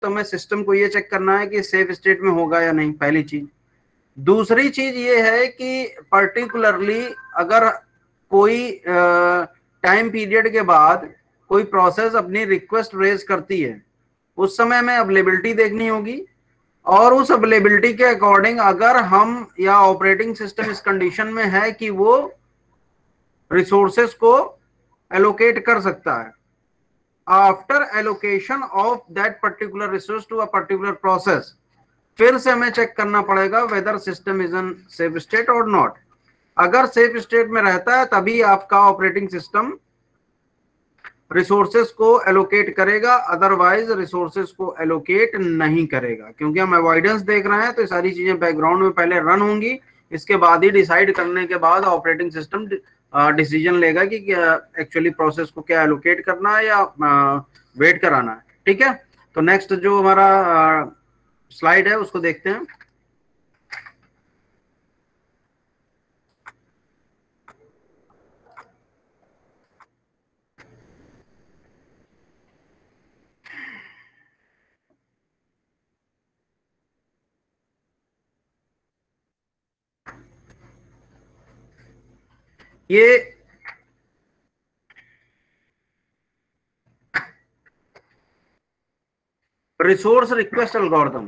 तो हमें सिस्टम को ये चेक करना है कि सेफ स्टेट में होगा या नहीं, पहली चीज। दूसरी चीज ये है कि पर्टिकुलरली अगर कोई टाइम पीरियड के बाद कोई प्रोसेस अपनी रिक्वेस्ट रेज करती है, उस समय हमें अवेलेबिलिटी देखनी होगी, और उस अवेलेबिलिटी के अकॉर्डिंग अगर हम या ऑपरेटिंग सिस्टम इस कंडीशन में है कि वो रिसोर्सेस को एलोकेट कर सकता है, after allocation of that particular resource to a particular process, फिर से हमें चेक करना पड़ेगा whether system is in safe state और नॉट। अगर सेफ स्टेट में रहता है तभी आपका ऑपरेटिंग सिस्टम रिसोर्सेस को एलोकेट करेगा, अदरवाइज रिसोर्सेस को एलोकेट नहीं करेगा। क्योंकि हम अवॉइडेंस देख रहे हैं तो ये सारी चीजें बैकग्राउंड में पहले रन होंगी, इसके बाद ही डिसाइड करने के बाद ऑपरेटिंग सिस्टम डिसीजन लेगा कि एक्चुअली प्रोसेस को क्या एलोकेट करना है या वेट कराना है। ठीक है, तो नेक्स्ट जो हमारा स्लाइड है उसको देखते हैं। ये resource request algorithm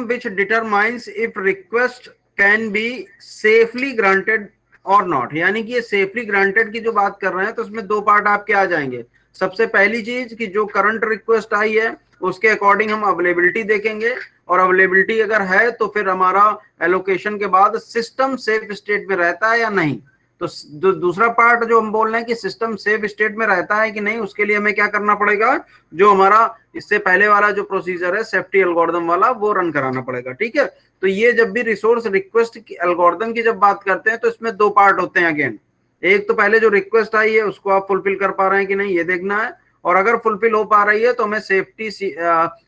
which determines if request can be safely granted or not। यानी कि ये सेफली ग्रांटेड की जो बात कर रहे हैं तो उसमें दो पार्ट आपके आ जाएंगे। सबसे पहली चीज कि जो करंट रिक्वेस्ट आई है उसके अकॉर्डिंग हम अवेलेबिलिटी देखेंगे, और अवेलेबिलिटी अगर है तो फिर हमारा एलोकेशन के बाद सिस्टम सेफ स्टेट में रहता है या नहीं। तो दूसरा पार्ट जो हम बोल रहे हैं कि सिस्टम सेफ स्टेट में रहता है कि नहीं, उसके लिए हमें क्या करना पड़ेगा, जो हमारा इससे पहले वाला जो प्रोसीजर है सेफ्टी एल्गोरिथम वाला वो रन कराना पड़ेगा। ठीक है, तो ये जब भी रिसोर्स रिक्वेस्ट की एल्गोरिथम की जब बात करते हैं तो इसमें दो पार्ट होते हैं अगेन। एक तो पहले जो रिक्वेस्ट आई है उसको आप फुलफिल कर पा रहे हैं कि नहीं ये देखना है, और अगर फुलफिल हो पा रही है तो हमें सेफ्टी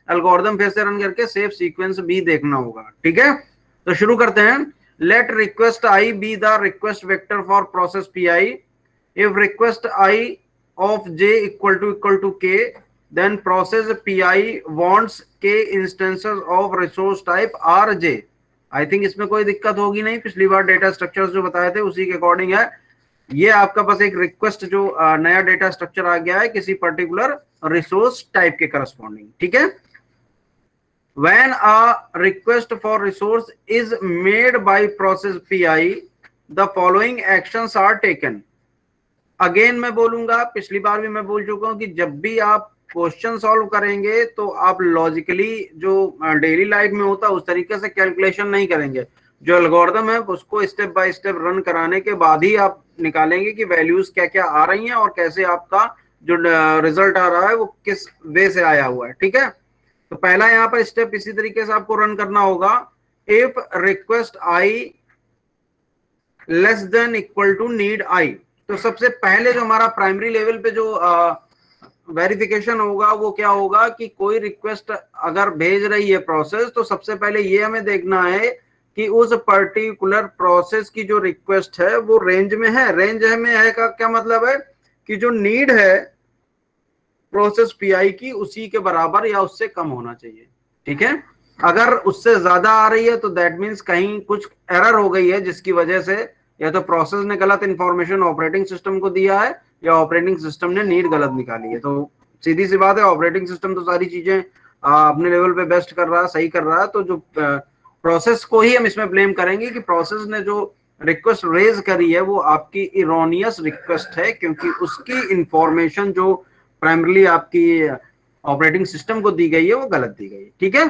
एल्गोरिथम फिर से रन करके सेफ सीक्वेंस भी देखना होगा। ठीक है, तो शुरू करते हैं। Let request I be the request vector for process Pi. If request I of j equal to k, then process Pi wants k instances of resource type Rj. I think इसमें कोई दिक्कत होगी नहीं, पिछली बार डेटा स्ट्रक्चर्स जो बताए थे उसी के अकॉर्डिंग है। ये आपका बस एक रिक्वेस्ट जो नया डेटा स्ट्रक्चर आ गया है किसी पर्टिकुलर रिसोर्स टाइप के करस्पॉन्डिंग। ठीक है, when a request for resource is made by process Pi, the following actions are taken। Again मैं बोलूंगा, पिछली बार भी मैं बोल चुका हूं कि जब भी आप क्वेश्चन सॉल्व करेंगे तो आप लॉजिकली जो डेली लाइफ में होता है उस तरीके से कैलकुलेशन नहीं करेंगे। जो एल्गोरिथम है उसको स्टेप बाय स्टेप रन कराने के बाद ही आप निकालेंगे कि वैल्यूज क्या क्या आ रही हैं और कैसे आपका जो रिजल्ट आ रहा है वो किस वे से आया हुआ है। ठीक है, तो पहला यहाँ पर स्टेप इसी तरीके से आपको रन करना होगा। If request I less than equal to need I, तो सबसे पहले जो हमारा प्राइमरी लेवल पे जो वेरिफिकेशन होगा वो क्या होगा कि कोई रिक्वेस्ट अगर भेज रही है प्रोसेस तो सबसे पहले ये हमें देखना है कि उस पर्टिकुलर प्रोसेस की जो रिक्वेस्ट है वो रेंज में है। रेंज में है का क्या मतलब है कि जो नीड है प्रोसेस पीआई की उसी के बराबर या उससे कम होना चाहिए। ठीक है, अगर उससे ज्यादा आ रही है तो दैट मीन्स कहीं कुछ एरर हो गई है जिसकी वजह से या तो प्रोसेस ने गलत इंफॉर्मेशन ऑपरेटिंग सिस्टम को दिया है या ऑपरेटिंग सिस्टम ने नीड गलत निकाली है। तो सीधी सी बात है, ऑपरेटिंग सिस्टम तो सारी चीजें अपने लेवल पे बेस्ट कर रहा है, सही कर रहा है, तो जो प्रोसेस को ही हम इसमें ब्लेम करेंगे कि प्रोसेस ने जो रिक्वेस्ट रेज करी है वो आपकी इरोनियस रिक्वेस्ट है, क्योंकि उसकी इंफॉर्मेशन जो प्राइमरली आपकी ऑपरेटिंग सिस्टम को दी गई है वो गलत दी गई है। ठीक है,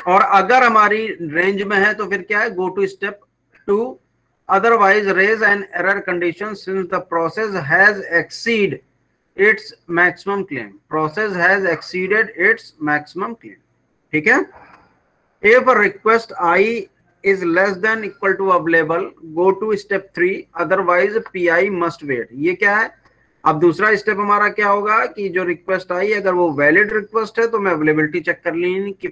और अगर हमारी रेंज में है तो फिर क्या है, go to step 2, otherwise raise an error condition since the process has exceed its maximum claim। process has exceeded its maximum claim। ठीक है, if a request I is less than equal to available, go to step 3, otherwise PI must wait। ये क्या है, अब दूसरा step हमारा क्या होगा कि जो रिक्वेस्ट आई अगर वो वैलिड रिक्वेस्ट है तो मैं अवेलेबिलिटी चेक कर ली कि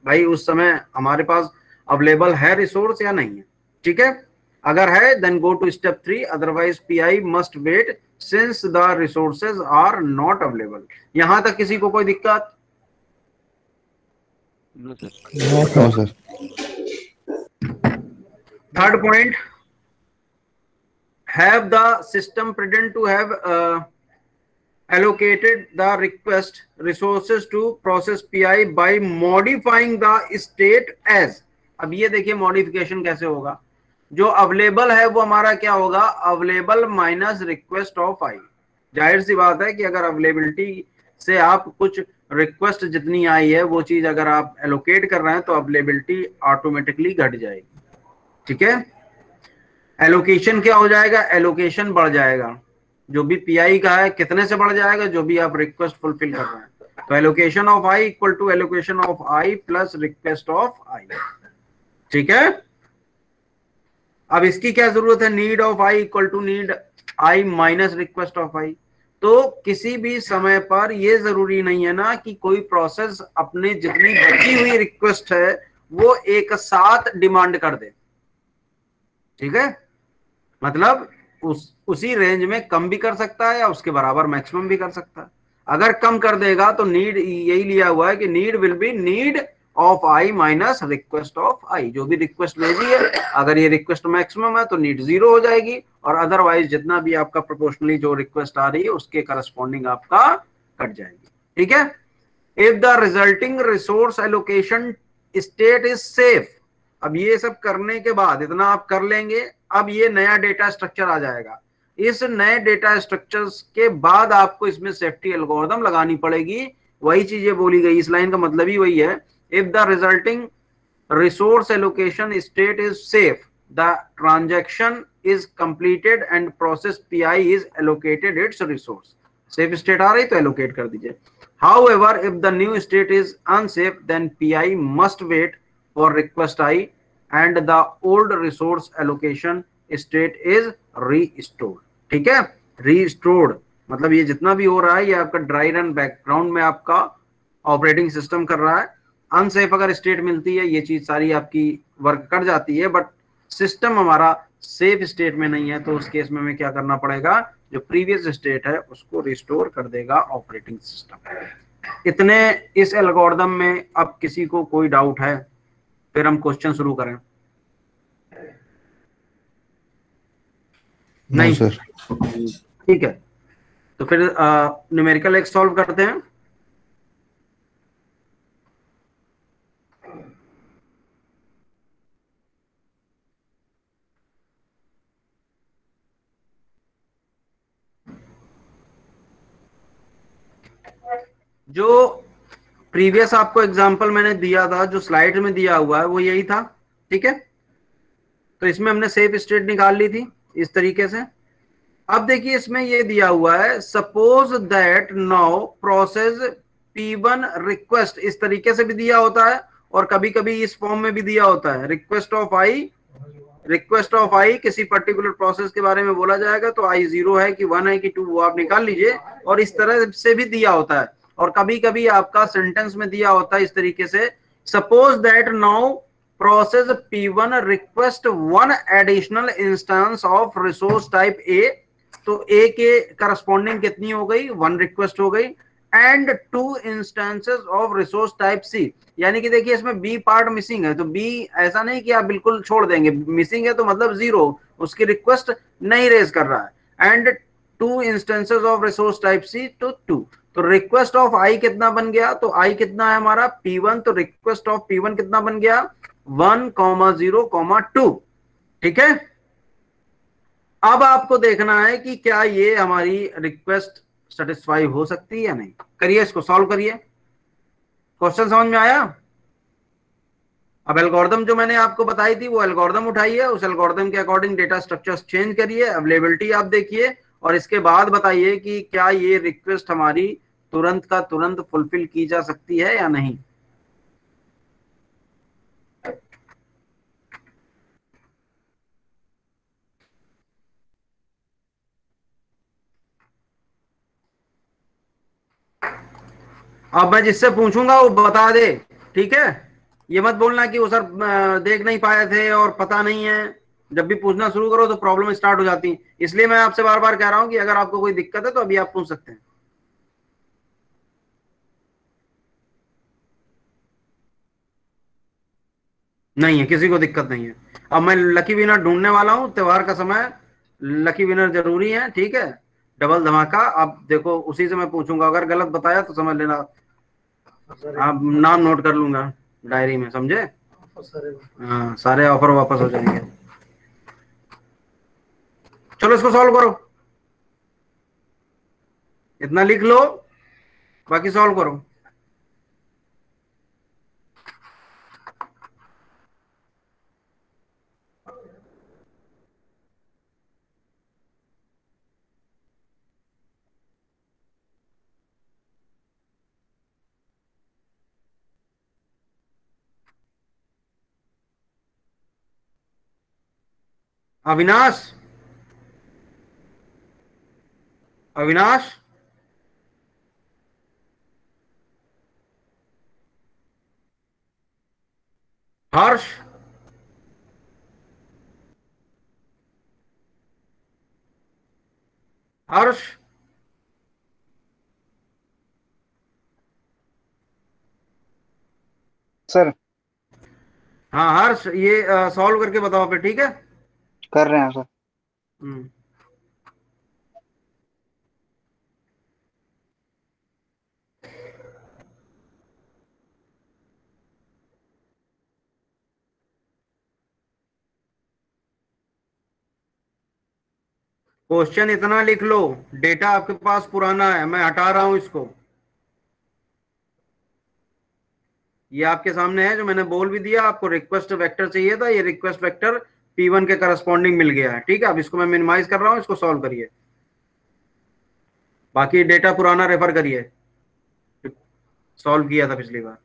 भाई उस समय हमारे पास अवेलेबल है रिसोर्स या नहीं है। ठीक है, अगर है then go to step 3, otherwise PI must wait since the resources are not available. यहां तक किसी को कोई दिक्कत? No sir. No sir. Third point, have the system pretend to have allocated the request resources to process PI by modifying the state as। अब ये देखिए modification कैसे होगा। जो अवेलेबल है वो हमारा क्या होगा, अवेलेबल माइनस रिक्वेस्ट ऑफ आई। जाहिर सी बात है कि अगर अवेलेबिलिटी से आप कुछ रिक्वेस्ट जितनी आई है वो चीज अगर आप एलोकेट कर रहे हैं तो अवेलेबिलिटी ऑटोमेटिकली घट जाएगी। ठीक है, एलोकेशन क्या हो जाएगा, एलोकेशन बढ़ जाएगा। जो भी पीआई का है कितने से बढ़ जाएगा, जो भी आप रिक्वेस्ट फुलफिल कर रहे हैं। तो allocation of I equal to allocation of I plus request of I. ठीक है, अब इसकी क्या जरूरत है, need of I equal to need I minus request of I. तो किसी भी समय पर ये जरूरी नहीं है ना कि कोई प्रोसेस अपने जितनी बची हुई रिक्वेस्ट है वो एक साथ डिमांड कर दे। ठीक है, मतलब उसी रेंज में कम भी कर सकता है या उसके बराबर मैक्सिमम भी कर सकता है। अगर कम कर देगा तो नीड यही लिया हुआ है कि need will be need of I minus request of I. जो भी रिक्वेस्ट भेजी है अगर ये रिक्वेस्ट मैक्सिमम है तो नीड 0 हो जाएगी, और अदरवाइज जितना भी आपका प्रोपोर्शनली जो रिक्वेस्ट आ रही है उसके करस्पॉन्डिंग आपका कट जाएगी। ठीक है, if the resulting resource allocation state is safe. अब ये सब करने के बाद इतना आप कर लेंगे, अब ये नया डेटा स्ट्रक्चर आ जाएगा। इस नए डेटा स्ट्रक्चर्स के बाद आपको इसमें सेफ्टी एल्गोरिथम लगानी पड़ेगी। वही चीजें बोली गई, इस लाइन का मतलब ही वही है। If the resulting resource allocation state is safe, the transaction is completed and process PI is allocated its resource. Safe state आ रही तो एलोकेट कर दीजिए। However if the new state is unsafe then PI must wait for request I and the old resource allocation state is restored। ठीक है, restored मतलब ये जितना भी हो रहा है ये आपका ड्राई रन बैकग्राउंड में आपका ऑपरेटिंग सिस्टम कर रहा है। अनसेफ अगर स्टेट मिलती है ये चीज सारी आपकी वर्क कर जाती है, बट सिस्टम हमारा सेफ स्टेट में नहीं है, तो उस केस में हमें क्या करना पड़ेगा, जो प्रीवियस स्टेट है उसको रिस्टोर कर देगा ऑपरेटिंग सिस्टम। इतने इस एल्गोरिथम में अब किसी को कोई डाउट है, फिर हम क्वेश्चन शुरू करें? नहीं सर। ठीक है, तो फिर न्यूमेरिकल एक्स सॉल्व करते हैं। जो प्रीवियस आपको एग्जांपल मैंने दिया था, जो स्लाइड में दिया हुआ है वो यही था। ठीक है, तो इसमें हमने सेफ स्टेट निकाल ली थी इस तरीके से। अब देखिए इसमें ये दिया हुआ है, suppose that now process P1 request, इस तरीके से भी दिया होता है और कभी कभी इस फॉर्म में भी दिया होता है। रिक्वेस्ट ऑफ आई किसी पर्टिकुलर प्रोसेस के बारे में बोला जाएगा तो आई 0 है कि 1 है कि 2 वो आप निकाल लीजिए, और इस तरह से भी दिया होता है। और कभी कभी आपका सेंटेंस में दिया होता है इस तरीके से, suppose that now process P1 request 1 additional instance of resource type A। तो A के करस्पॉन्डिंग कितनी हो गई, 1 रिक्वेस्ट हो गई, and 2 instances of resource type C। यानी कि देखिए इसमें B पार्ट मिसिंग है, तो B ऐसा नहीं कि आप बिल्कुल छोड़ देंगे, मिसिंग है तो मतलब 0, उसकी रिक्वेस्ट नहीं रेज कर रहा है। And 2 instances of resource type C तो 2। तो रिक्वेस्ट ऑफ I कितना बन गया, तो I कितना है हमारा P1, तो रिक्वेस्ट ऑफ P1 कितना बन गया 1, 0, 2। ठीक है, अब आपको देखना है कि क्या ये हमारी रिक्वेस्ट सेटिस्फाई हो सकती है या नहीं। करिए, इसको सॉल्व करिए। क्वेश्चन समझ में आया? अब एल्गोरिथम जो मैंने आपको बताई थी वो एल्गोरिथम उठाइए, उस एल्गोरिथम के अकॉर्डिंग डेटा स्ट्रक्चर्स चेंज करिए, अवेलेबिलिटी आप देखिए, और इसके बाद बताइए कि क्या ये रिक्वेस्ट हमारी तुरंत का तुरंत फुलफिल की जा सकती है या नहीं। अब मैं जिससे पूछूंगा वो बता दे, ठीक है? ये मत बोलना कि वो सर देख नहीं पाए थे और पता नहीं है, जब भी पूछना शुरू करो तो प्रॉब्लम स्टार्ट हो जाती है। इसलिए मैं आपसे बार बार कह रहा हूं कि अगर आपको कोई दिक्कत है तो अभी आप पूछ सकते हैं। नहीं है, किसी को दिक्कत नहीं है। अब मैं लकी विनर ढूंढने वाला हूँ, त्योहार का समय, लकी विनर जरूरी है, ठीक है। डबल धमाका। अब देखो उसी से मैं पूछूंगा, अगर गलत बताया तो समझ लेना, आप नाम नोट कर लूंगा डायरी में, समझे। हाँ, सारे ऑफर वापस हो जाएंगे। चलो इसको सॉल्व करो, इतना लिख लो, बाकी सॉल्व करो। अविनाश, अविनाश, हर्ष, हर्ष। सर। हाँ हर्ष, ये सॉल्व करके बताओ फिर, ठीक है। कर रहे हैं सर। हम्म। क्वेश्चन इतना लिख लो, डेटा आपके पास पुराना है, मैं हटा रहा हूं इसको। ये आपके सामने है, जो मैंने बोल भी दिया, आपको रिक्वेस्ट वेक्टर चाहिए था, ये रिक्वेस्ट वेक्टर P1 के करस्पॉन्डिंग मिल गया है, ठीक है। अब इसको मैं मिनिमाइज कर रहा हूं, इसको सॉल्व करिए, बाकी डेटा पुराना रेफर करिए, सॉल्व किया था पिछली बार।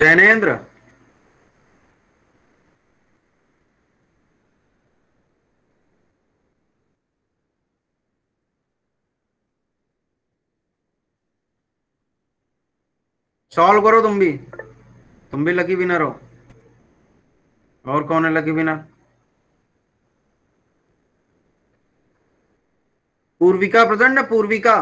जैनेन्द्र, सॉल्व करो तुम भी लकी विनर हो। और कौन है लकी विनर? पूर्विका प्रेजेंट है, पूर्विका।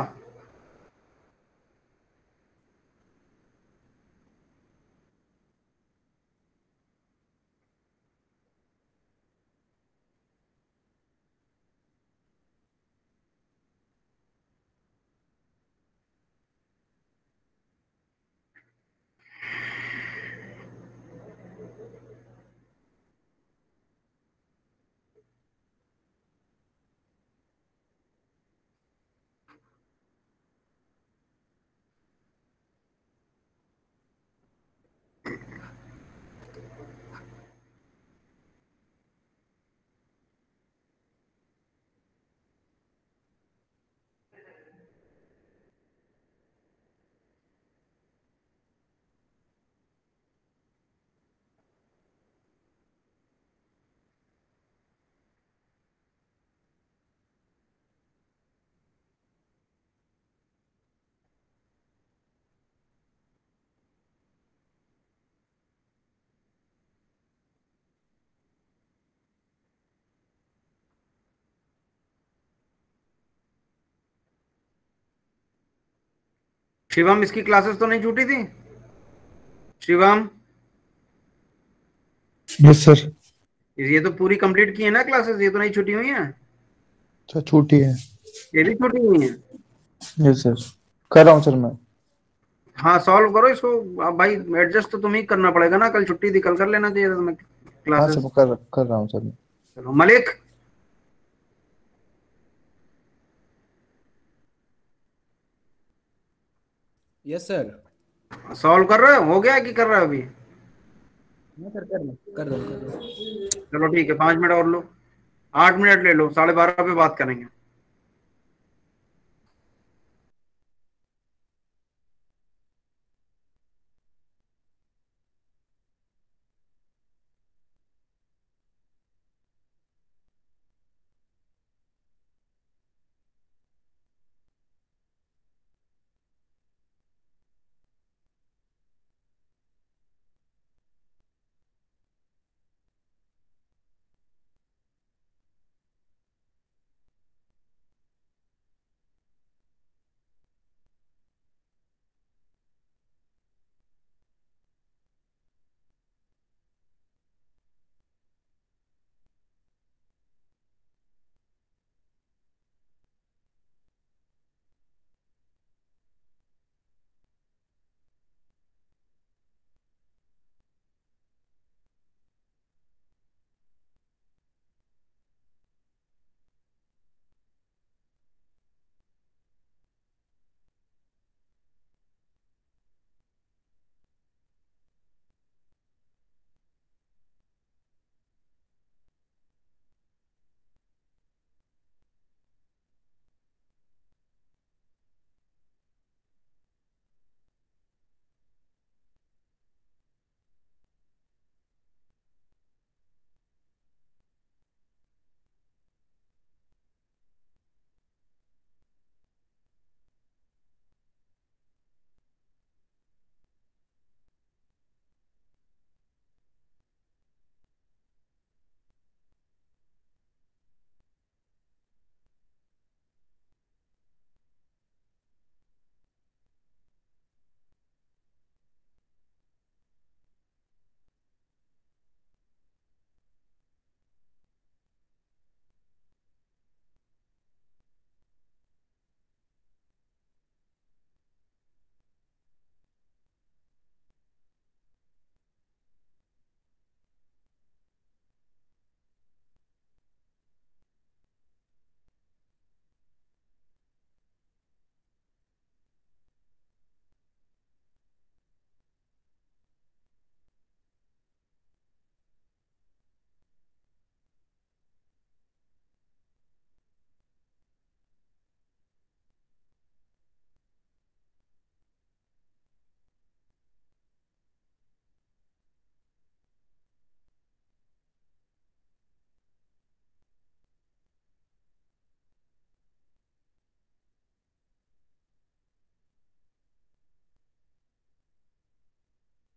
शिवम, इसकी क्लासेस तो नहीं छूटी थी? Shivam, yes sir. ये तो पूरी कंप्लीट की है ना क्लासेस, ये तो नहीं छुटी हुई है? अच्छा छुट्टी है। ये भी छुटी हुई है? यस सर, कर रहा हूँ सर मैं। हाँ सॉल्व करो इसको। अब भाई एडजस्ट तो तुम्हें करना पड़ेगा ना, कल छुट्टी थी, कल कर लेना चाहिए था तुम्हें हाँ सर, क्लासेस। मैं कर रहा हूँ सर मैं। चलो मलिक। Yes sir. सॉल्व कर रहे हो गया कि कर रहे हो अभी? हाँ सर, कर दो। चलो ठीक है, 5 मिनट और लो, 8 मिनट ले लो, 12:30 पे बात करेंगे।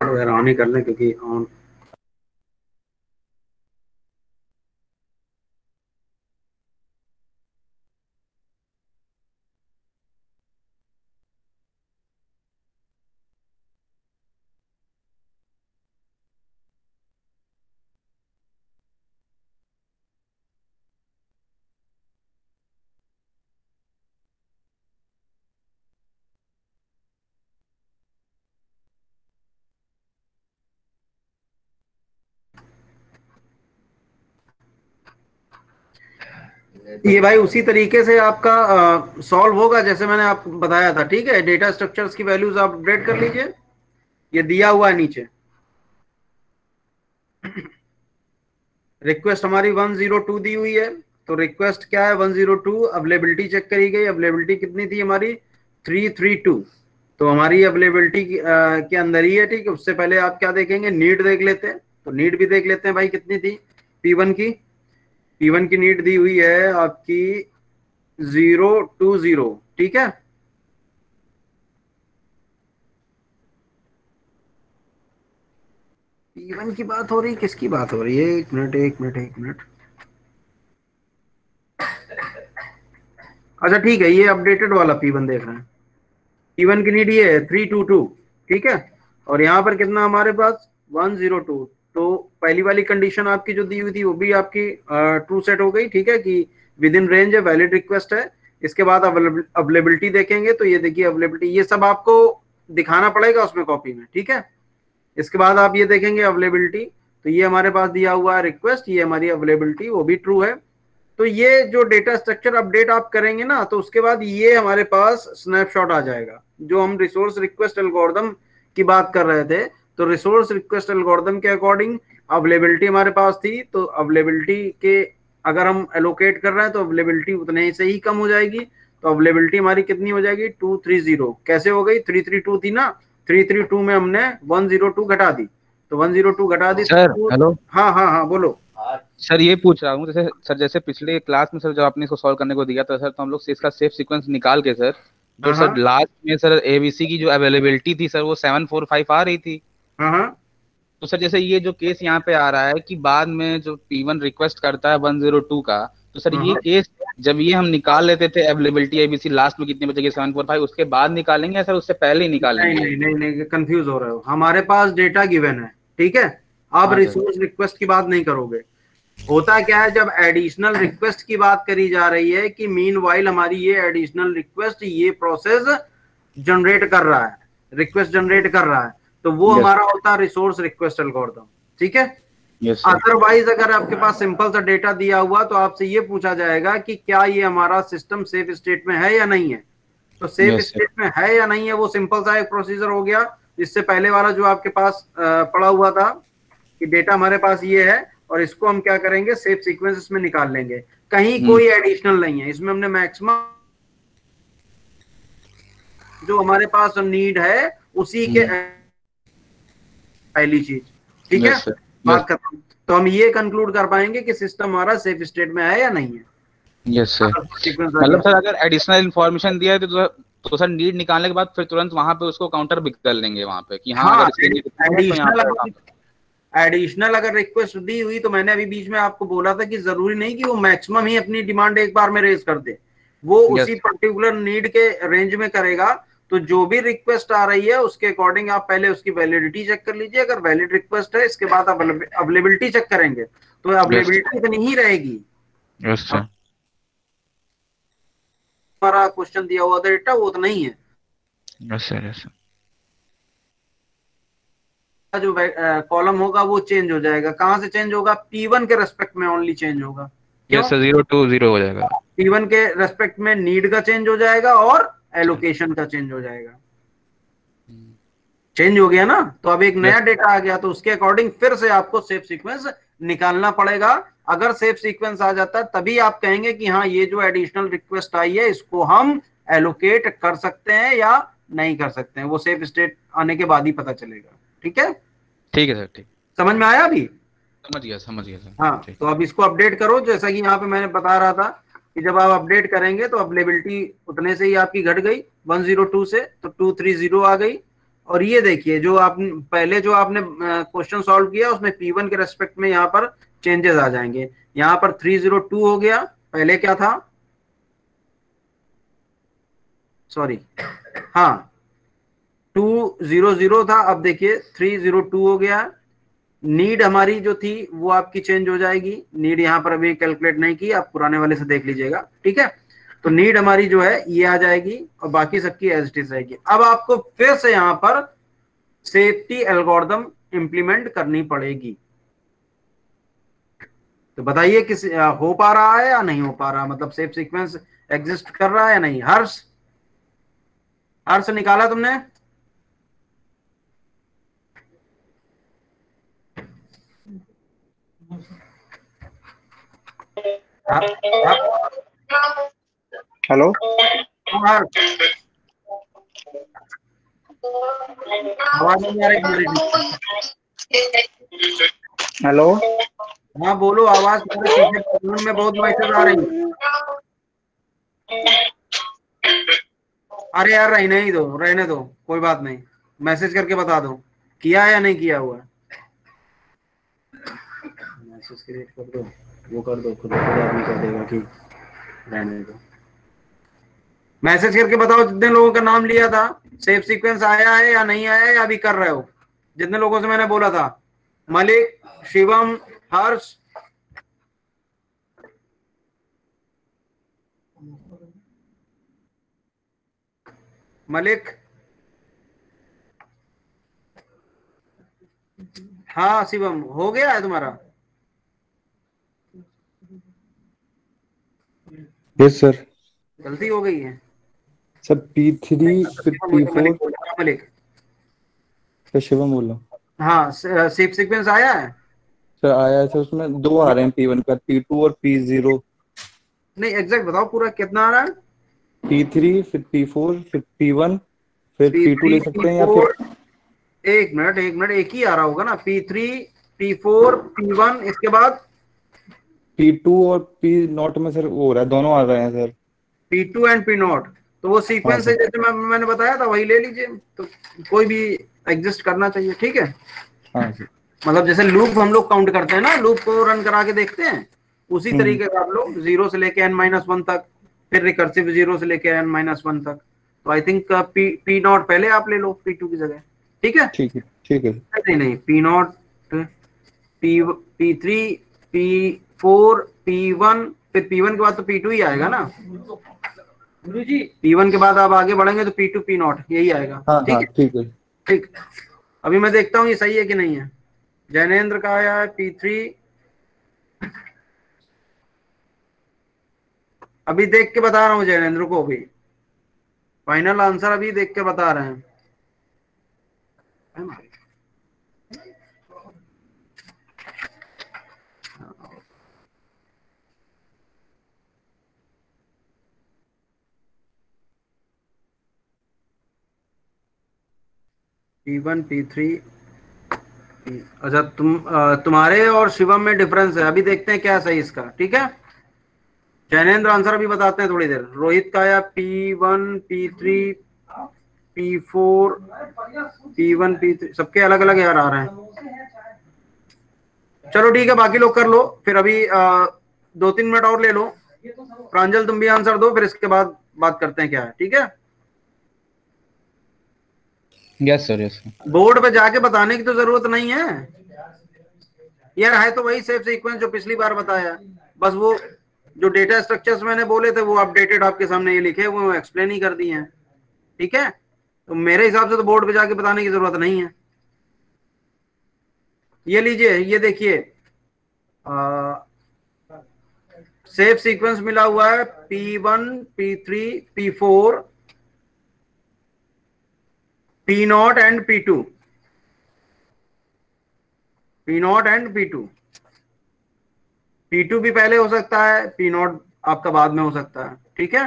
ऑन ही कर लें क्योंकि ऑन। ये भाई उसी तरीके से आपका सॉल्व होगा जैसे मैंने आपको बताया था, ठीक है। डेटा स्ट्रक्चर्स की वैल्यूज आप अपडेट कर लीजिए, ये दिया हुआ है नीचे। रिक्वेस्ट हमारी 102 दी हुई है, तो रिक्वेस्ट क्या है 102। अवेलेबिलिटी चेक करी गई, अवेलेबिलिटी कितनी थी हमारी 332। तो हमारी अवेलेबिलिटी के अंदर ही है, ठीक है। उससे पहले आप क्या देखेंगे, नीड देख लेते हैं, तो नीड भी देख लेते हैं भाई कितनी थी P1 की। P1 की नीड दी हुई है आपकी 020, ठीक है। P1 की बात हो रही, किसकी बात हो रही है? एक मिनट एक मिनट एक मिनट। अच्छा ठीक है, ये अपडेटेड वाला P1 देख रहे हैं। P1 की नीड ये है 322, ठीक है। और यहाँ पर कितना हमारे पास 102। तो पहली वाली कंडीशन आपकी जो दी हुई थी वो भी आपकी ट्रू सेट हो गई, ठीक है, कि विद इन रेंज है, वैलिड रिक्वेस्ट है। इसके बाद अवेलेबिलिटी देखेंगे, तो ये देखिए अवेलेबिलिटी, ये सब आपको दिखाना पड़ेगा उसमें कॉपी में, ठीक है। इसके बाद आप ये देखेंगे अवेलेबिलिटी, तो ये हमारे पास दिया हुआ है रिक्वेस्ट, ये हमारी अवेलेबिलिटी, वो भी ट्रू है। तो ये जो डेटा स्ट्रक्चर अपडेट आप करेंगे ना, तो उसके बाद ये हमारे पास स्नैपशॉट आ जाएगा, जो हम रिसोर्स रिक्वेस्ट एल्गोरिथम की बात कर रहे थे, तो रिसोर्स रिक्वेस्ट एल्गोरिथम के अकॉर्डिंग अवेलेबिलिटी हमारे पास थी, तो अवेलेबिलिटी के अगर हम एलोकेट कर रहे हैं तो अवेलेबिलिटी उतने ही से ही कम हो जाएगी। तो अवेलेबिलिटी हमारी कितनी हो जाएगी, 230। कैसे हो गई, 332 थी ना, 332 में हमने 102 घटा दी, तो 102 घटा दी सर तो हेलो। हाँ हाँ हाँ बोलो। सर ये पूछ रहा हूँ, जैसे सर जैसे पिछले क्लास में सर जब आपने इसको सॉल्व करने को दिया था सर, तो हम लोग इसका सेफ सीक्वेंस निकाल के सर, जो हाँ सर हाँ लास्ट में सर एबीसी की जो अवेलेबिलिटी थी सर वो 745 आ रही थी। हाँ हाँ तो सर जैसे ये जो केस यहाँ पे आ रहा है कि बाद में जो P1 रिक्वेस्ट करता है 102 का, तो सर हाँ ये हाँ। केस जब ये हम निकाल लेते थे अवेलेबिलिटी एबीसी लास्ट में कितने बचेगी 745, उसके बाद निकालेंगे या सर उससे पहले ही नहीं निकालेंगे? नहीं नहीं नहीं, कंफ्यूज हो रहे हो, हमारे पास डेटा गिवन है, ठीक है, आप हाँ सर। रिसोर्स रिक्वेस्ट की बात नहीं करोगे। होता क्या है, जब एडिशनल रिक्वेस्ट की बात करी जा रही है कि मीन वाइल हमारी ये एडिशनल रिक्वेस्ट ये प्रोसेस जनरेट कर रहा है, रिक्वेस्ट जनरेट कर रहा है, तो वो यस हमारा होता है रिसोर्स रिक्वेस्ट एल्गोरिथम, ठीक है। Yes sir. अदरवाइज अगर आपके पास सिंपल सा डेटा दिया हुआ तो आपसे ये पूछा जाएगा कि क्या ये हमारा सिस्टम सेफ स्टेट में है या नहीं है, तो सेफ यस सर। स्टेट में है या नहीं है वो सिंपल सा एक प्रोसीजर हो गया। इससे पहले वाला जो आपके पास पड़ा हुआ था कि डेटा हमारे पास ये है और इसको हम क्या करेंगे, सेफ सीक्वेंस में निकाल लेंगे, कहीं कोई एडिशनल नहीं है इसमें, हमने मैक्सिमम जो हमारे पास नीड है उसी के पहली चीज, ठीक है, यस सर। बात खत्म। तो हम ये कंक्लूड कर पाएंगे कि सिस्टम हमारा सेफ स्टेट में है या नहीं है। Yes sir. सीक्वेंस मतलब सर अगर एडिशनल इन्फॉर्मेशन दिया है तो सर नीड निकालने के बाद फिर तुरंत वहां पे उसको काउंटर भी कर लेंगे वहां पे कि हाँ हाँ, अगर इसकी need है तो यहाँ पे एडिशनल अगर रिक्वेस्ट दी हुई तो मैंने अभी बीच में आपको बोला था कि जरूरी नहीं कि वो मैक्सिमम ही अपनी डिमांड एक बार में रेज कर दे, वो यस उसी पर्टिकुलर नीड के रेंज में करेगा। तो जो भी रिक्वेस्ट आ रही है उसके अकॉर्डिंग आप पहले उसकी वैलिडिटी चेक कर लीजिए, अगर वैलिड रिक्वेस्ट है इसके बाद आप अवेलेबिलिटी चेक करेंगे तो अवेलेबिलिटी इतनी ही रहेगी। Yes sir. हमारा क्वेश्चन दिया हुआ डेटा वो उतना ही है, यस सर। यस जो कॉलम होगा वो चेंज हो जाएगा, कहां से चेंज होगा, P1 के रेस्पेक्ट में ओनली चेंज होगा। क्यों, यस सर 020 हो जाएगा। P1 के रेस्पेक्ट में नीड का चेंज हो जाएगा और एलोकेशन का चेंज हो जाएगा, चेंज हो गया ना, तो अब एक नया डेटा आ गया, तो उसके अकॉर्डिंग फिर से आपको सेफ सीक्वेंस निकालना पड़ेगा। अगर सेफ सीक्वेंस आ जाता है तभी आप कहेंगे कि हाँ ये जो एडिशनल रिक्वेस्ट आई है इसको हम एलोकेट कर सकते हैं या नहीं कर सकते हैं, वो सेफ स्टेट आने के बाद ही पता चलेगा, ठीक है। ठीक है सर। ठीक, समझ में आया अभी, समझ गया सर। हाँ। ठीक। तो अब इसको अपडेट करो, जैसा कि यहाँ पे मैंने बता रहा था कि जब आप अपडेट करेंगे तो अवेलेबिलिटी उतने से ही आपकी घट गई 102 से, तो 230 आ गई। और ये देखिए जो आप पहले जो आपने क्वेश्चन सॉल्व किया उसमें P1 के रेस्पेक्ट में यहाँ पर चेंजेस आ जाएंगे, यहाँ पर 302 हो गया, पहले क्या था, सॉरी हाँ 200 था, अब देखिए 302 हो गया। नीड हमारी जो थी वो आपकी चेंज हो जाएगी, नीड यहाँ पर अभी कैलकुलेट नहीं की, आप पुराने वाले से देख लीजिएगा, ठीक है। तो नीड हमारी जो है ये आ जाएगी और बाकी सबकी एज इट इज रहेगी। अब आपको फिर से यहाँ पर सेफ्टी एल्गोरिथम इंप्लीमेंट करनी पड़ेगी। तो बताइए किस हो पा रहा है या नहीं हो पा रहा, मतलब सेफ सीक्वेंस एग्जिस्ट कर रहा है या नहीं। हर्ष, हर्ष निकाला तुमने, हेलो हर्ष आवाज नहीं आ रही, हेलो हाँ बोलो, आवाज तुम्हारे पीछे बैकग्राउंड में बहुत मैसेज आ रही है। अरे यार रहने ही दो, रहने दो, कोई बात नहीं, मैसेज करके बता दो किया है या नहीं किया हुआ, मैसेज क्रिएट कर दो, वो कर दो, खुद आदमी कह देगा कि रहने दो। मैसेज करके बताओ जितने लोगों का नाम लिया था, सेफ सीक्वेंस आया है या नहीं आया है या अभी कर रहे हो, जितने लोगों से मैंने बोला था, मलिक, शिवम, हर्ष, मलिक, हाँ शिवम, हो गया है तुम्हारा। Yes sir. गलती हो गई है सर P3 फिर मलिक, P4। मलिक, सर शिवम बोल रहा हूँ। हाँ, सेफ सीक्वेंस आया है? सर आया है सर, उसमें दो आ रहे हैं, P1 का, P2 और P0। नहीं, एग्जैक्ट बताओ पूरा कितना आ रहा है। P3 फिर P4 फिर P1 फिर P2 P3 ले सकते हैं या फिर P4, एक मिनट एक मिनट, एक ही आ रहा होगा ना, P3 P4 P1, इसके बाद P2 और P0 में सर वो हो रहा है, दोनों आ रहे हैं सर। P2 and P0। तो वो हाँ सीक्वेंस है सर। जैसे मैंने बताया था, वही ले लीजिए। तो कोई भी एग्जिस्ट करना चाहिए, ठीक है। हाँ सर। मतलब जैसे लूप हम लोग काउंट करते हैं ना, लूप को रन करा के देखते हैं, उसी हम्म। तरीके का आप लोग 0 से लेके n-1 तक, फिर रिकर्सिव 0 से लेके n-1 तक। तो आई थिंक P0 पहले आप ले लो P2 की जगह, ठीक है। ठीक है, ठीक है सर। नहीं नहीं, P0 P3 P4 P1, फिर P1 के बाद तो P2 ही आएगा ना गुरुजी। P1 के बाद आप आगे बढ़ेंगे तो P2 P0 यही आएगा, हाँ ठीक हाँ है। ठीक है। ठीक, अभी मैं देखता हूँ ये सही है कि नहीं है। जैनेन्द्र का आया है P3, अभी देख के बता रहा हूँ जैनेन्द्र को, अभी फाइनल आंसर अभी देख के बता रहे हैं। P1 P3 अच्छा, तुम्हारे और शिवम में डिफरेंस है, अभी देखते हैं क्या सही इसका, ठीक है। जैनेन्द्र आंसर अभी बताते हैं थोड़ी देर। रोहित का आया P1 P3 P4 P1 P3, सबके अलग अलग यार आ रहे हैं। चलो ठीक है, बाकी लोग कर लो, फिर अभी 2-3 मिनट और ले लो। प्रांजल तुम भी आंसर दो, फिर इसके बाद बात करते हैं क्या है, ठीक है। Yes sir, yes sir. Board पे जाके बताने की तो जरूरत नहीं है यार, है तो वही सेफ सीक्वेंस जो पिछली बार बताया, बस वो जो डेटा स्ट्रक्चर्स मैंने बोले थे वो अपडेटेड आपके सामने ये लिखे, वो एक्सप्लेन ही कर दिए हैं, ठीक है। तो मेरे हिसाब से तो बोर्ड पे जाके बताने की जरूरत नहीं है। ये लीजिए, ये देखिए, सेफ सीक्वेंस मिला हुआ है P1 P3 P4 P0 and P2, P0 and P2। P2 भी पहले हो सकता है, P0 आपका बाद में हो सकता है, ठीक है।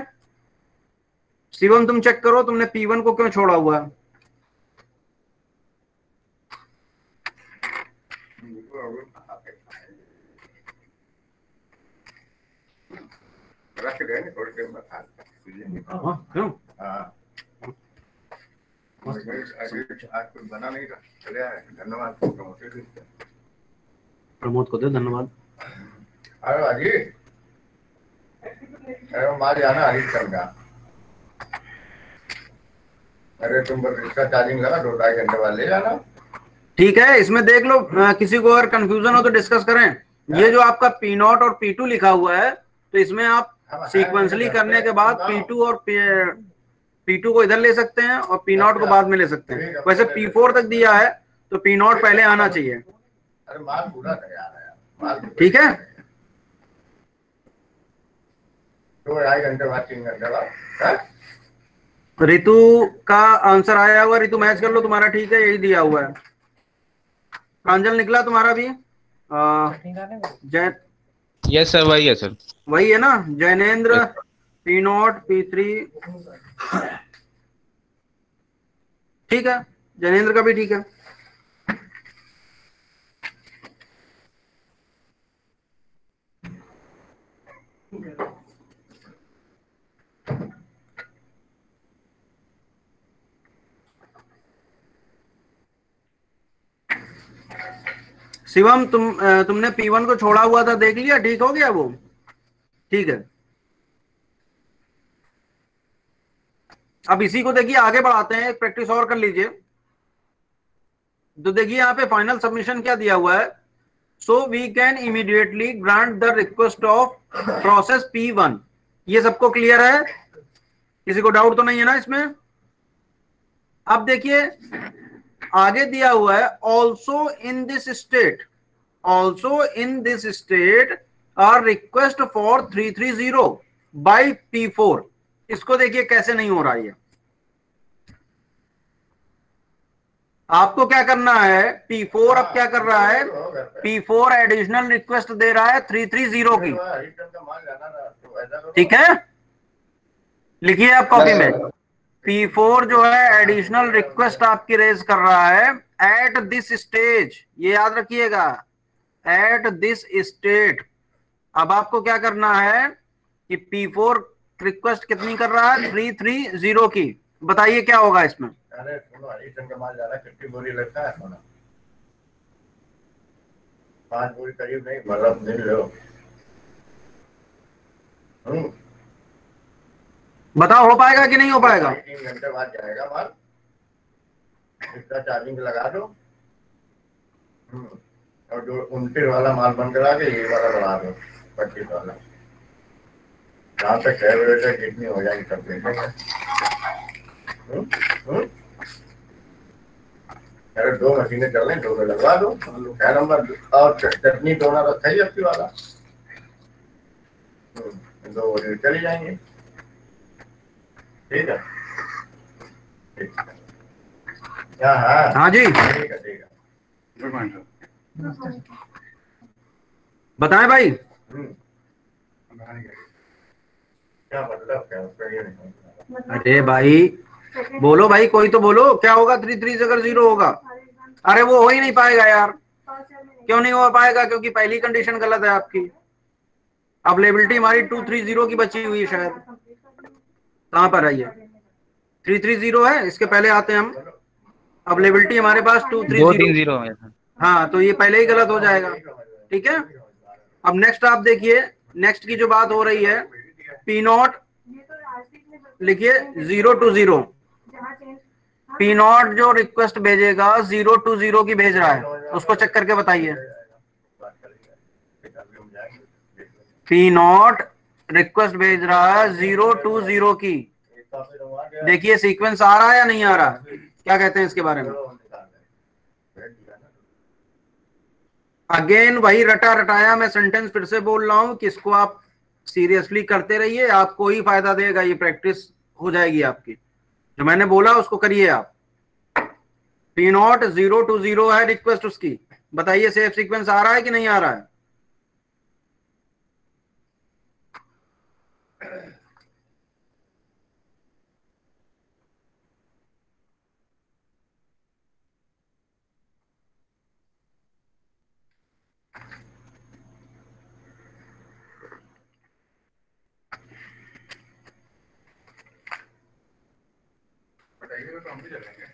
शिवम तुम चेक करो, तुमने P1 को क्यों छोड़ा हुआ है। क्यों बना नहीं था, चले आए, धन्यवाद। प्रमोद को दे धन्यवाद। अरे अजी, अरे मार जाना हरीश का। अरे तुम बस इसका चार्जिंग लगा 2-2.5 घंटे बाद ले जाना। ठीक है, इसमें देख लो, किसी को अगर कंफ्यूजन हो तो डिस्कस करें। ये जो आपका P0 और P2 लिखा हुआ है, तो इसमें आप सीक्वेंसली करने के बाद P2 और P2 को इधर ले सकते हैं और P0 को बाद में ले सकते हैं। वैसे P4 तक दिया है तो P0 पहले आना चाहिए। अरे माल पूरा तैयार है, ठीक है, 2-2.5 घंटे बाद 3 घंटे बाद। ऋतु का आंसर आया हुआ, ऋतु मैच कर लो, तुम्हारा ठीक है, यही दिया हुआ है। प्रांजल निकला तुम्हारा भी, जैन यस सर, वही है सर। वही है ना। जैनेन्द्र P0 P3, ठीक है, जैनेन्द्र का भी ठीक है। शिवम तुमने P1 को छोड़ा हुआ था, देख लिया, ठीक हो गया वो, ठीक है। अब इसी को देखिए आगे बढ़ाते हैं, एक प्रैक्टिस और कर लीजिए। तो देखिए यहाँ पे फाइनल सबमिशन क्या दिया हुआ है, so we can immediately grant the request of process P1। ये सबको क्लियर है, किसी को डाउट तो नहीं है ना इसमें। अब देखिए आगे दिया हुआ है, also in this state, also in this state are request for 330 by P4। इसको देखिए कैसे नहीं हो रहा है। आपको क्या करना है, P4 अब क्या कर रहा है, P4 एडिशनल रिक्वेस्ट दे रहा है 330 की, ठीक है, लिखिए आप कॉपी में। P4 जो है एडिशनल रिक्वेस्ट आपकी रेज कर रहा है एट दिस स्टेज, ये याद रखिएगा, एट दिस स्टेट। अब आपको क्या करना है कि P4 रिक्वेस्ट कितनी कर रहा है, 330 की, बताइए क्या होगा इसमें। अरे सुनो, हरीशन का माल ज्यादा, कितनी बोरी लगता है सोना? 5 बोरी करीब नहीं, मतलब नहीं लो। बताओ हो पाएगा कि नहीं हो पाएगा? 3 घंटे बाद जाएगा माल, इसका चार्जिंग लगा दो। और जो 29 वाला माल बंद करा के ये वाला बढ़ा दो, 25 वाला। जहाँ तक 6 बजे तक जितनी हो जाएगी सब देखेंगे। अरे 2 मशीनें चल रही, 2 में लगवा दो, 6 नंबर। और चटनी दोना तो सही अच्छी वाला, 2 बजे चली जाएंगे। ठीक है, ठीक है। हाँ जी, ठीक है, ठीक है। बताएं भाई। क्या मतलब, क्या उसका ये नहीं। अरे भाई बोलो भाई, कोई तो बोलो क्या होगा 33 अगर 0 होगा। अरे वो हो ही नहीं पाएगा यार, क्यों नहीं हो पाएगा, क्योंकि पहली कंडीशन गलत है आपकी। अवेलेबिलिटी हमारी 230 की बची हुई है शायद, कहाँ पर है ये, 330 है, इसके पहले आते हैं हम। अवेलेबिलिटी हमारे पास 230। 230 है सर। हाँ तो ये पहले ही गलत हो जाएगा, ठीक है। अब नेक्स्ट आप देखिए, नेक्स्ट की जो बात हो रही है, P0 लिखिए 0 to 0। P0 जो रिक्वेस्ट भेजेगा 0 to 0 की भेज रहा है, उसको चेक करके बताइए। P0 रिक्वेस्ट भेज रहा है 0 to 0 की, देखिए सीक्वेंस आ रहा है या नहीं आ रहा, क्या कहते हैं इसके बारे में। अगेन वही रटा रटाया मैं सेंटेंस फिर से बोल रहा हूं कि इसको आप सीरियसली करते रहिए, आपको ही फायदा देगा, ये प्रैक्टिस हो जाएगी आपकी। जो मैंने बोला उसको करिए आप। P0 0 to 0 है रिक्वेस्ट उसकी, बताइए सेफ सीक्वेंस आ रहा है कि नहीं आ रहा है। बताइए तो हम भी चलेंगे।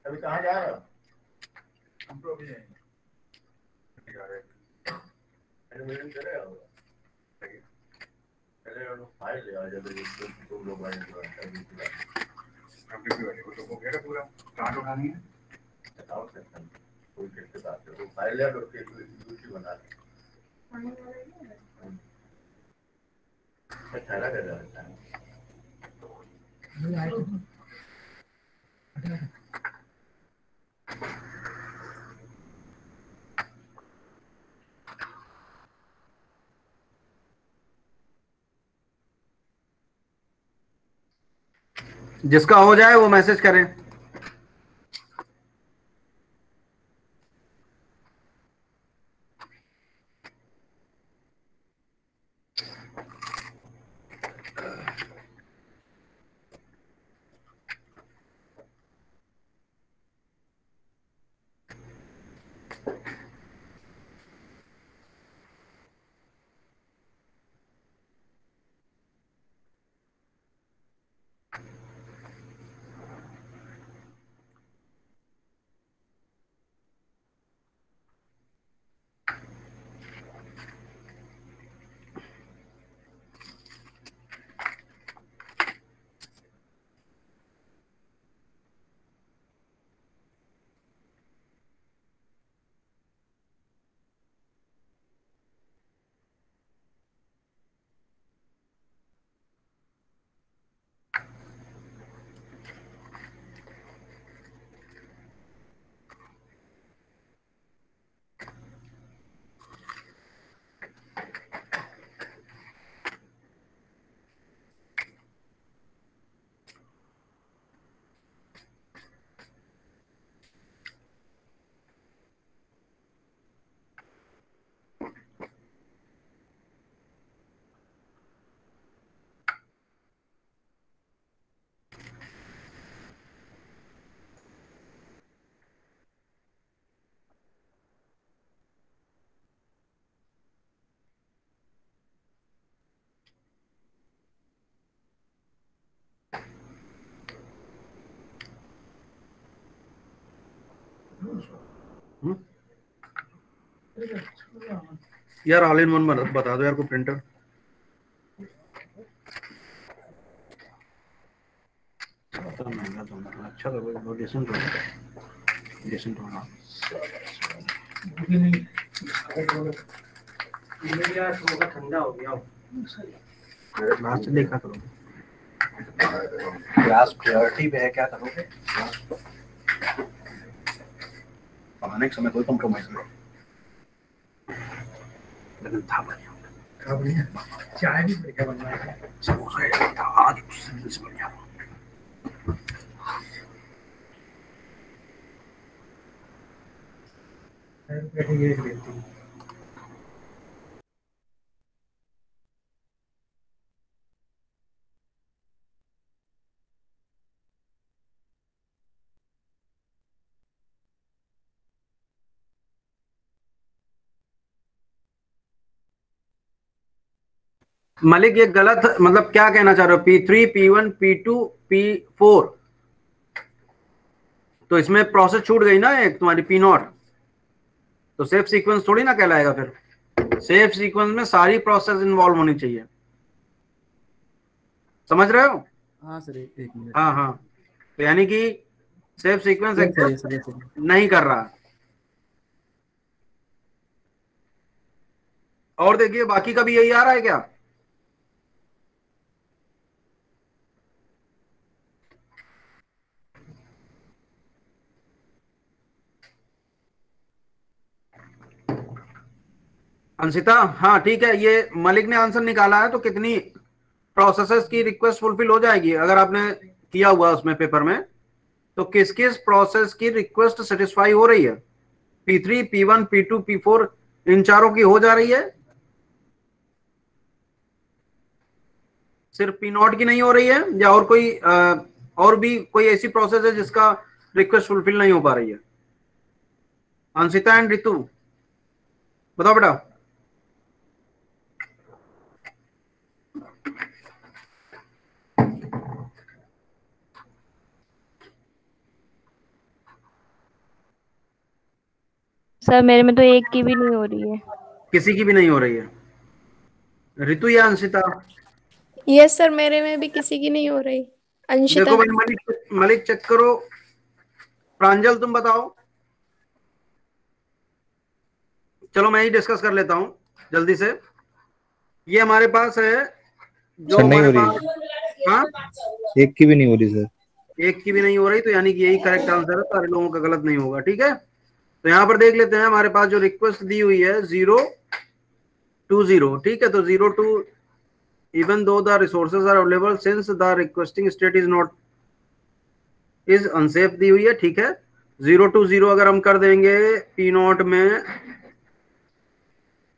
अभी कहाँ जा रहा हो? हम तो अभी जाएंगे। अरे मेरे चले आओ, चले आओ, फाइल ले आओ जल्दी, तुम लोग आएंगे तो वाले को तो हो गया पूरा, कहाँ उठानी है बताओ सेक्शन, कोई किसके साथ है वो फाइल ले आओ, उसके यूट्यूब बना दे। ठहरा कर जाता है। जिसका हो जाए वो मैसेज करें। यार ऑल इन वन बता दो यार को प्रिंटर। अच्छा तो डिसेंट होगा। ठंडा हो गया लास्ट देखा करो ग्लास प्योरिटी पे है, क्या करोगे बनाने के समय कोई कॉम्प्रोमाइज नहीं, लेकिन था बढ़िया चाय भी बढ़िया बन रहा है, समोसा था आज उससे बढ़िया। मलिक ये गलत, मतलब क्या कहना चाह रहे हो? P3 P1 P2 P4, तो इसमें प्रोसेस छूट गई ना एक तुम्हारी P0, तो सेफ सीक्वेंस थोड़ी ना कहलाएगा। फिर सेफ सीक्वेंस में सारी प्रोसेस इन्वॉल्व होनी चाहिए, समझ रहे हो? हाँ सर एक मिनट। हाँ हाँ, तो यानी कि सेफ सीक्वेंस नहीं कर रहा। और देखिए बाकी का भी यही आ रहा है क्या? अंशिता, हाँ ठीक है, ये मलिक ने आंसर निकाला है, तो कितनी प्रोसेसेस की रिक्वेस्ट फुलफिल हो जाएगी अगर आपने किया हुआ उसमें पेपर में, तो किस किस प्रोसेस की रिक्वेस्ट सेटिस्फाई हो रही है? P3 P1 P2 P4 इन चारों की हो जा रही है, सिर्फ P0 की नहीं हो रही है, या और कोई और भी कोई ऐसी प्रोसेस है जिसका रिक्वेस्ट फुलफिल नहीं हो पा रही है? अंशिता एंड रितु बताओ बेटा। सर मेरे में तो एक की भी नहीं हो रही है। किसी की भी नहीं हो रही है? रितु या अंशिता? यस सर, मेरे में भी किसी की नहीं हो रही। अंशिता। देखो भाई मलिक चेक करो। प्रांजल तुम बताओ। चलो मैं ही डिस्कस कर लेता हूं जल्दी से। ये हमारे पास है जो सर नहीं हमारे हो पास, रही, हाँ एक की भी नहीं हो रही सर। एक की भी नहीं हो रही, तो यानी कि यही करेक्ट आंसर है, सारे लोगों का गलत नहीं होगा। ठीक है, तो यहाँ पर देख लेते हैं हमारे पास जो रिक्वेस्ट दी हुई है 020। ठीक है, तो 02 even though the resources are available since the requesting state is not is unsafe दी हुई है। ठीक है, 020 अगर हम कर देंगे P0 में,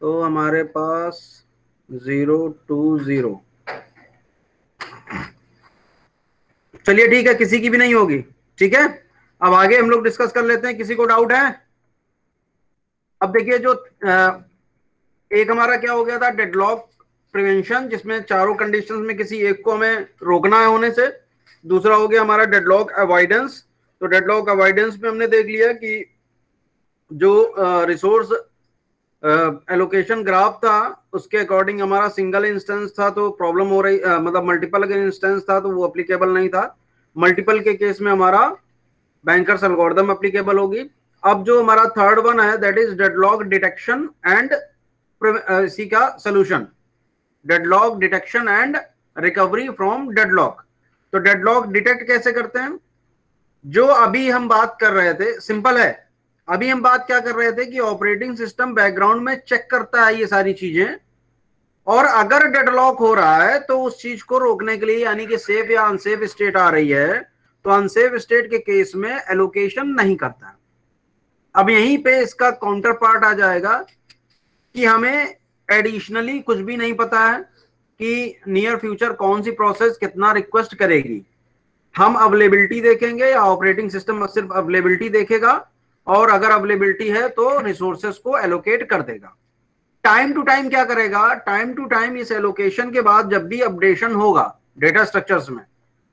तो हमारे पास 020। चलिए ठीक है, किसी की भी नहीं होगी। ठीक है, अब आगे हम लोग डिस्कस कर लेते हैं। किसी को डाउट है? अब देखिए जो एक हमारा क्या हो गया था, डेडलॉक प्रिवेंशन, जिसमें चारों कंडीशंस में किसी एक को हमें रोकना है होने से। दूसरा हो गया हमारा डेडलॉक अवॉइडेंस। तो डेडलॉक अवॉइडेंस में हमने देख लिया कि जो रिसोर्स एलोकेशन ग्राफ था उसके अकॉर्डिंग हमारा सिंगल इंस्टेंस था तो प्रॉब्लम हो रही, मतलब मल्टीपल अगर इंस्टेंस था तो वो अप्लीकेबल नहीं था। मल्टीपल के केस में हमारा बैंकर्स एल्गोरिथम अप्लीकेबल होगी। अब जो हमारा थर्ड वन है that is deadlock detection and इसी का solution, deadlock detection and recovery from deadlock. तो डेडलॉक डिटेक्ट कैसे करते हैं? जो अभी हम बात कर रहे थे सिंपल है। अभी हम बात क्या कर रहे थे कि ऑपरेटिंग सिस्टम बैकग्राउंड में चेक करता है ये सारी चीजें, और अगर डेडलॉक हो रहा है तो उस चीज को रोकने के लिए, यानी कि सेफ या अनसेफ स्टेट आ रही है, तो अनसेफ स्टेट के केस में एलोकेशन नहीं करता। अब यहीं पे इसका काउंटर पार्ट आ जाएगा कि हमें एडिशनली कुछ भी नहीं पता है कि नियर फ्यूचर कौन सी प्रोसेस कितना रिक्वेस्ट करेगी। हम अवेलेबिलिटी देखेंगे या ऑपरेटिंग सिस्टम सिर्फ अवेलेबिलिटी देखेगा, और अगर अवेलेबिलिटी है तो रिसोर्सेस को एलोकेट कर देगा। टाइम टू टाइम क्या करेगा? टाइम टू टाइम इस एलोकेशन के बाद जब भी अपडेशन होगा डेटा स्ट्रक्चर्स में,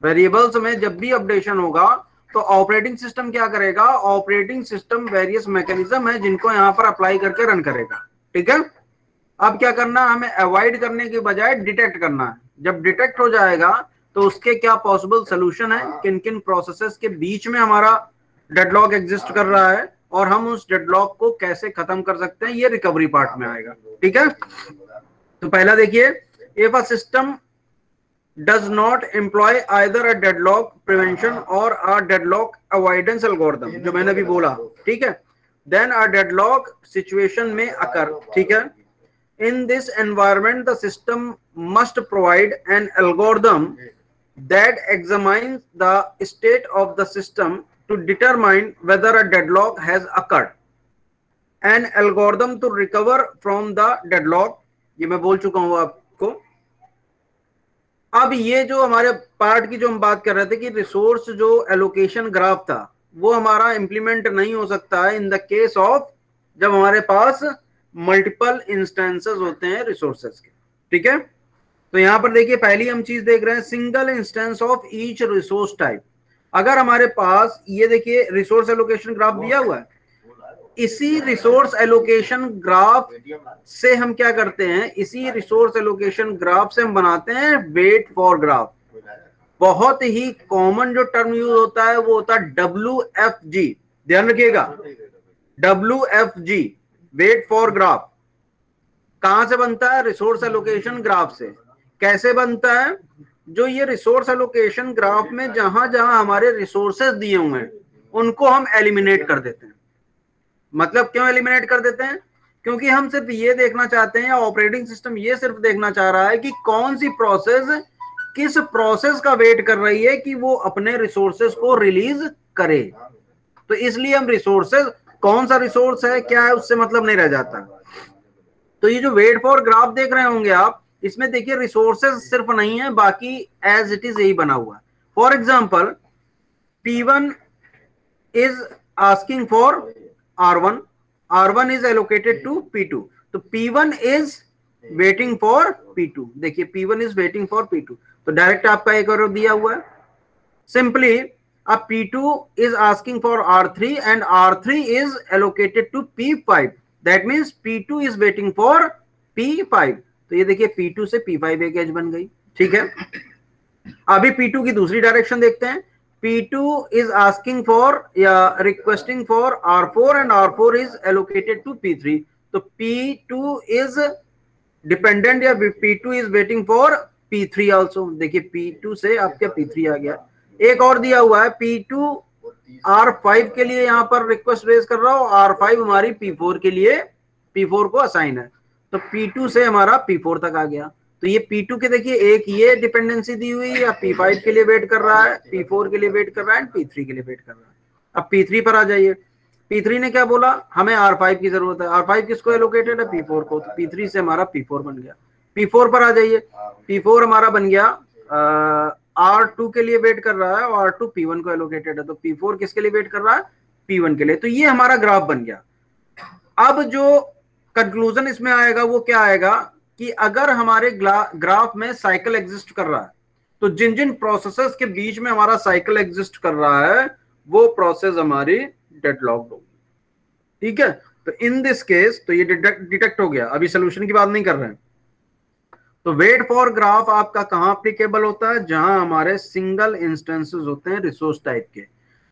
वेरिएबल्स में जब भी अपडेशन होगा, तो ऑपरेटिंग सिस्टम क्या करेगा, ऑपरेटिंग सिस्टम वेरियस मैकेनिज्म है जिनको यहाँ पर अप्लाई करके रन करेगा। ठीक है, अब क्या करना, हमें अवॉइड करने के बजाय डिटेक्ट करना है। जब डिटेक्ट हो जाएगा तो उसके क्या पॉसिबल सोल्यूशन है, किन किन प्रोसेसेस के बीच में हमारा डेडलॉक एग्जिस्ट कर रहा है और हम उस डेडलॉक को कैसे खत्म कर सकते हैं, ये रिकवरी पार्ट में आएगा। ठीक है, तो पहला देखिए, if a system does not employ either a deadlock prevention or a deadlock avoidance algorithm, जो मैंने भी बोला, ठीक है, then a deadlock situation may occur। ठीक है, in this environment the system must provide an algorithm that examines the state of the system to determine whether a deadlock has occurred, an algorithm to recover from the deadlock। ये मैं बोल चुका हूं आपको। अब ये जो हमारे पार्ट की जो हम बात कर रहे थे कि रिसोर्स जो एलोकेशन ग्राफ था वो हमारा इंप्लीमेंट नहीं हो सकता है इन द केस ऑफ जब हमारे पास मल्टीपल इंस्टेंसेस होते हैं रिसोर्सेज के। ठीक है, तो यहां पर देखिए पहली हम चीज देख रहे हैं, single instance of each resource type. अगर हमारे पास ये देखिए रिसोर्स एलोकेशन ग्राफ दिया हुआ है, इसी रिसोर्स एलोकेशन ग्राफ से हम क्या करते हैं, इसी रिसोर्स एलोकेशन ग्राफ से हम बनाते हैं वेट फॉर ग्राफ। बहुत ही कॉमन जो टर्म यूज होता है वो होता है WFG, ध्यान रखिएगा, WFG वेट फॉर ग्राफ। कहां से बनता है, रिसोर्स एलोकेशन ग्राफ से। कैसे बनता है, जो ये रिसोर्स एलोकेशन ग्राफ में जहां जहां हमारे रिसोर्सेज दिए हुए हैं उनको हम एलिमिनेट कर देते हैं। मतलब क्यों एलिमिनेट कर देते हैं, क्योंकि हम सिर्फ ये देखना चाहते हैं, या ऑपरेटिंग सिस्टम ये सिर्फ देखना चाह रहा है कि कौन सी प्रोसेस किस प्रोसेस का वेट कर रही है कि वो अपने रिसोर्सेज को रिलीज करे। तो इसलिए हम रिसोर्सेज, कौन सा रिसोर्स है क्या है उससे मतलब नहीं रह जाता। तो ये जो वेट फॉर ग्राफ देख रहे होंगे आप, इसमें देखिए रिसोर्सेज सिर्फ नहीं है, बाकी एज इट इज यही बना हुआ है। For example P1 is asking for R1, R1 is allocated to P2, तो P1 is waiting for P2। देखिए P1 is waiting for P2, तो डायरेक्ट आपका एक और दिया हुआ है। सिंपली अब P2 is asking for R3 and R3 is allocated to P5, that means P2 is waiting for P5। तो ये देखिए P2 से P5 एक एज बन गई। ठीक है, अभी P2 की दूसरी डायरेक्शन देखते हैं। P2 is asking for या requesting for R4 and R4 is allocated to P3, तो P2 is dependent या P2 is waiting for P3 also। देखिए P2 से आपका P3 आ गया। एक और दिया हुआ है, P2 R5 के लिए यहाँ पर रिक्वेस्ट रेज कर रहा हो, R5 हमारी P4 के लिए, P4 को असाइन है, तो P2 से हमारा P4 तक आ गया। तो ये P2 के देखिए एक ये डिपेंडेंसी दी हुई है, या P5 के लिए वेट कर रहा है, P4 के लिए वेट कर रहा है, P3 के लिए वेट कर रहा है। अब P3 पर आ जाइए, P3 ने क्या बोला, हमें R5 की जरूरत है। R5 किसको एलोकेटेड है, P4 को, तो P3 से हमारा P4 बन गया। P4 पर आ जाइए, P4 हमारा बन गया R2 के लिए वेट कर रहा है और R2 P1 को एलोकेटेड है, तो P4 किसके लिए वेट कर रहा है, P1 के लिए। तो ये हमारा ग्राफ बन गया। अब जो कंक्लूजन इसमें आएगा वो क्या आएगा कि अगर हमारे ग्राफ में साइकिल एग्जिस्ट कर रहा है, तो जिन जिन प्रोसेसेस के बीच में हमारा साइकिल एग्जिस्ट कर रहा है वो प्रोसेस हमारी डेडलॉक्ड होगी। ठीक है, तो इन दिस केस तो ये डिटेक्ट हो गया। अभी सोल्यूशन की बात नहीं कर रहे हैं। तो वेट फॉर ग्राफ आपका कहां एप्लीकेबल होता है, जहां हमारे सिंगल इंस्टेंसेस होते हैं रिसोर्स टाइप के।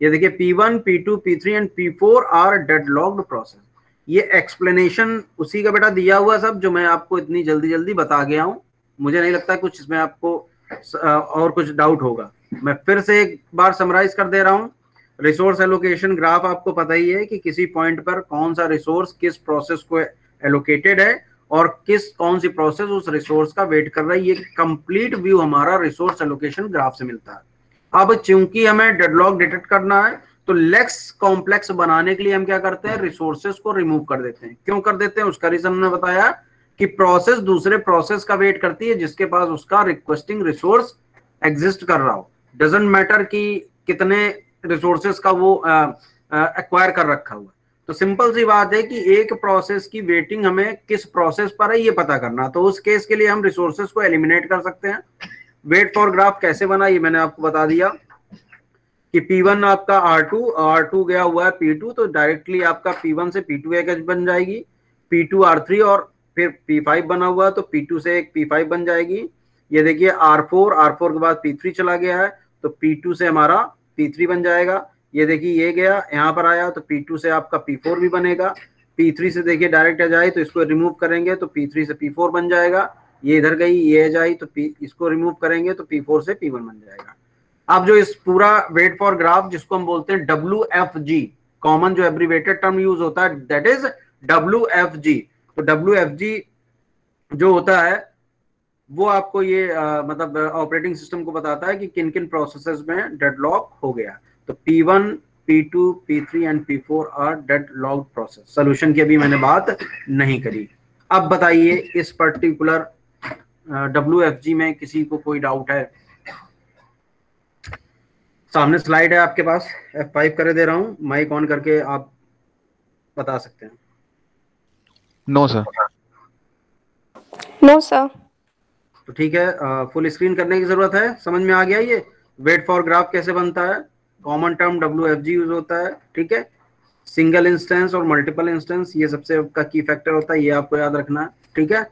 ये देखिए P1, P2, P3 and P4 are deadlocked process. ये एक्सप्लेनेशन उसी का बेटा दिया हुआ सब, जो मैं आपको इतनी जल्दी जल्दी बता गया हूं। मुझे नहीं लगता कुछ इसमें आपको और कुछ डाउट होगा। मैं फिर से एक बार समराइज कर दे रहा हूं। रिसोर्स एलोकेशन ग्राफ आपको पता ही है कि किसी पॉइंट पर कौन सा रिसोर्स किस प्रोसेस को एलोकेटेड है और कौन सी प्रोसेस उस रिसोर्स का वेट कर रही है। ये कंप्लीट व्यू हमारा रिसोर्स एलोकेशन ग्राफ से मिलता है। अब चूंकि हमें डेडलॉक डिटेक्ट करना है, तो लेस कॉम्प्लेक्स बनाने के लिए हम क्या करते हैं, रिसोर्सेज को रिमूव कर देते हैं। क्यों कर देते हैं, उसका रीजन हमने बताया कि प्रोसेस दूसरे प्रोसेस का वेट करती है जिसके पास उसका रिक्वेस्टिंग रिसोर्स एग्जिस्ट कर रहा हो। डजंट मैटर कि कितने रिसोर्सेज का वो एक्वायर कर रखा हुआ। तो सिंपल सी बात है कि एक प्रोसेस की वेटिंग हमें किस प्रोसेस पर है ये पता करना। तो उस केस के लिए हम रिसोर्सेज को एलिमिनेट कर सकते हैं। वेट फॉर ग्राफ कैसे बना ये मैंने आपको बता दिया। कि P1 आपका R2 गया हुआ है P2, तो डायरेक्टली आपका P1 से P2 एक एज बन जाएगी, P2 R3 और फिर P5 बना हुआ है तो P2 से एक P5 बन जाएगी। ये देखिए R4 के बाद P3 चला गया है तो P2 से हमारा P3 बन जाएगा। ये देखिए ये गया यहाँ पर आया तो P2 से आपका P4 भी बनेगा। P3 से देखिए डायरेक्ट आ जाए तो इसको रिमूव करेंगे तो P3 से P4 बन जाएगा। ये इधर गई, ये आ जाए तो इसको रिमूव करेंगे तो P4 से P1 बन जाएगा। अब जो इस पूरा वेट फॉर ग्राफ जिसको हम बोलते हैं WFG, कॉमन जो एब्रीवेटेड टर्म यूज होता है दैट इज WFG। तो WFG जो होता है वो आपको ये मतलब ऑपरेटिंग सिस्टम को बताता है कि किन किन प्रोसेसेस में डेडलॉक हो गया। तो P1, P2, P3 and P4 are deadlock process. Solution की अभी मैंने बात नहीं करी। अब बताइए इस पर्टिकुलर WFG में किसी को कोई डाउट है? सामने स्लाइड है आपके पास, F5 करे दे रहा हूं, माइक ऑन करके आप बता सकते हैं। No sir. No sir. तो ठीक है, फुल स्क्रीन करने की जरूरत है। समझ में आ गया ये वेट फॉर ग्राफ कैसे बनता है? कॉमन टर्म WFG यूज होता है, ठीक है। सिंगल इंस्टेंस और मल्टीपल इंस्टेंस ये सबसे आपका की फैक्टर होता है, ये आपको याद रखना है, ठीक है।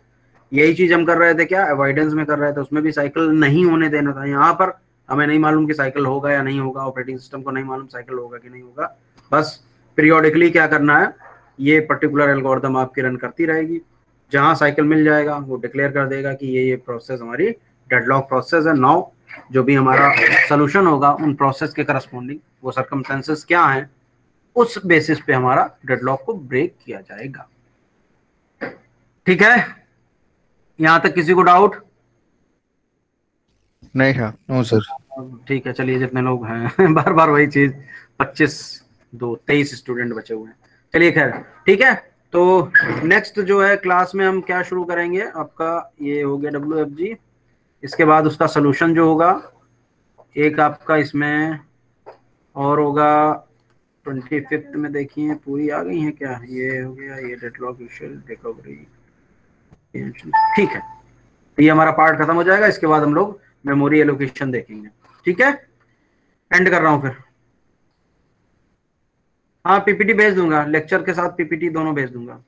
यही चीज हम कर रहे थे क्या, अवॉइडेंस में कर रहे थे, उसमें भी साइकिल नहीं होने देना था। यहाँ पर हमें नहीं मालूम कि साइकिल होगा या नहीं होगा, ऑपरेटिंग सिस्टम को नहीं मालूम साइकिल होगा कि नहीं होगा, बस पीरियोडिकली क्या करना है, ये पर्टिकुलर एल्गोरिथम आपकी रन करती रहेगी। जहां साइकिल मिल जाएगा वो डिक्लेयर कर देगा कि ये प्रोसेस हमारी डेडलॉक प्रोसेस है। नाउ जो भी हमारा सोल्यूशन होगा उन प्रोसेस के करस्पॉन्डिंग वो सर्कमस्टेंसेस क्या हैं, उस बेसिस पे हमारा डेडलॉक को ब्रेक किया जाएगा। ठीक है, यहां तक किसी को डाउट? नहीं सर। No sir. ठीक है, चलिए जितने लोग हैं बार बार वही चीज, 23 स्टूडेंट बचे हुए हैं। चलिए खैर ठीक है। तो नेक्स्ट जो है क्लास में हम क्या शुरू करेंगे, आपका ये हो गया WFG। इसके बाद उसका सोल्यूशन जो होगा एक आपका इसमें और होगा 25th में। देखिए पूरी आ गई है क्या, ये हो गया, ये डेडलॉक इशू रिकवरी, ठीक है। ये हमारा पार्ट खत्म हो जाएगा, इसके बाद हम लोग मेमोरी एलोकेशन देखेंगे। ठीक है, एंड कर रहा हूं फिर। हाँ PPT भेज दूंगा, लेक्चर के साथ PPT दोनों भेज दूंगा।